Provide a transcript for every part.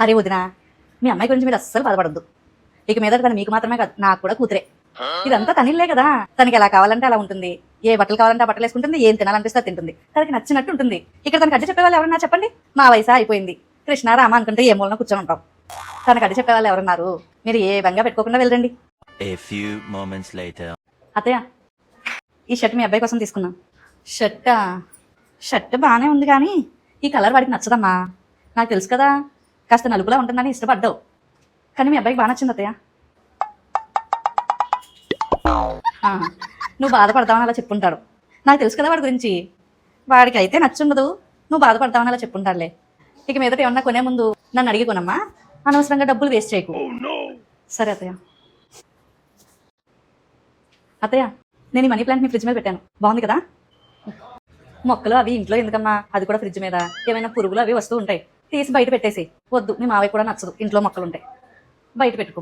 అరే వదినా, మీ అమ్మాయి గురించి మీరు అస్సలు బాధపడద్దు. ఇక మీద తను మీకు మాత్రమే కాదు, నాకు కూడా కూతురే. ఇదంతా తనిల్లే కదా, తనకి ఎలా కావాలంటే అలా ఉంటుంది. ఏ బట్టలు కావాలంటే ఆ బట్టలు వేసుకుంటుంది, ఏం తినాలనిపిస్తే అది తింటుంది. తనకి నచ్చినట్టు ఉంటుంది. ఇక్కడ తనకు అడ్డు చెప్పేవాళ్ళు ఎవరన్నా చెప్పండి. మా వయసు అయిపోయింది, కృష్ణ రామ అనుకుంటే ఏ మూలన కూర్చొని ఉంటాం. తనకు అడ్డు చెప్పేవాళ్ళు ఎవరున్నారు? మీరు ఏ బంగా పెట్టుకోకుండా వెళ్ళండి. అత్తయ్య, ఈ షర్ట్ మీ అబ్బాయి కోసం తీసుకున్నాం. షర్ట్ బాగానే ఉంది కానీ ఈ కలర్ వాడికి నచ్చదమ్మా. నాకు తెలుసు కదా, కాస్త నలుపులా ఉంటుందని ఇష్టపడ్డావు. కానీ మీ అబ్బాయికి బాగా నచ్చింది అత్తయ్య. నువ్వు బాధపడతావని అలా చెప్పుంటాడు. నాకు తెలుసు కదా వాడి గురించి. వాడికి అయితే నచ్చుండదు, నువ్వు బాధపడతావని అలా చెప్పుంటాడులే. ఇక మీదట ఏమన్నా కొనే ముందు నన్ను అడిగి కొనమ్మా, అనవసరంగా డబ్బులు వేస్ట్ చేయకు. సరే అత్తయ్య. అత్తయ్య, నేను ఈ మనీ ప్లాంట్ మీ ఫ్రిడ్జ్ మీద పెట్టాను, బాగుంది కదా? మొక్కలు అవి ఇంట్లో ఎందుకమ్మా, అది కూడా ఫ్రిడ్జ్ మీద. ఏమైనా పురుగులు అవి వస్తూ ఉంటాయి, తీసి బయట పెట్టేసి. వద్దు, మీ మావయ్య కూడా నచ్చదు ఇంట్లో మొక్కలు ఉంటాయి, బయట పెట్టుకో.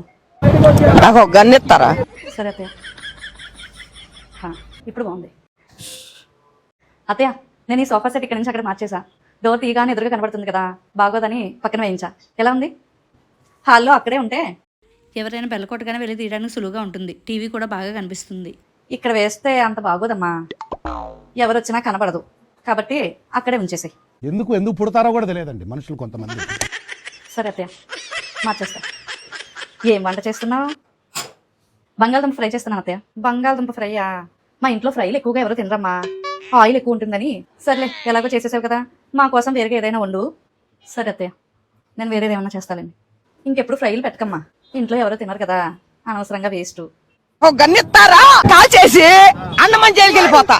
సరే అత్తయ్య. ఇప్పుడు బాగుంది. అత్తయ్య, నేను ఈ సోఫా సెట్ ఇక్కడి నుంచి అక్కడ మార్చేసా. డోర్ తీయగానే ఎదురుగా కనబడుతుంది కదా, బాగోదని పక్కన వేయించా. ఎలా ఉంది? హాల్లో అక్కడే ఉంటే ఎవరైనా బెల్ల కొట్టగానే వెళ్ళి తీయడానికి సులువుగా ఉంటుంది. టీవీ కూడా బాగా కనిపిస్తుంది. ఇక్కడ వేస్తే అంత బాగోదమ్మా, ఎవరు వచ్చినా కనబడదు. కాబట్టి అక్కడే ఉంచేసాయి. ఎందుకు పుడతారో కూడా తెలియదండి మనుషులు కొంతమంది. సరే అత్తయ్య, మార్చేస్తా. ఏం వంట చేస్తున్నావు? బంగాళదుంప ఫ్రై చేస్తున్నాను అత్తయ్య. బంగాళదుంప ఫ్రైయా? మా ఇంట్లో ఫ్రైలు ఎక్కువగా ఎవరు తినరమ్మా, ఆయిల్ ఎక్కువ ఉంటుందని. సర్లే, ఎలాగో చేసేసావు కదా, మా కోసం వేరేగా ఏదైనా వండు. సరే అత్తయ్య, నేను వేరేది ఏమన్నా చేస్తానండి. ఇంకెప్పుడు ఫ్రైలు పెట్టకమ్మా, ఇంట్లో ఎవరో తినరు కదా, అనవసరంగా వేస్ట్. గన్నిస్తారా కాల్ చేసి అన్నమని జైలుకి వెళ్ళిపోతా.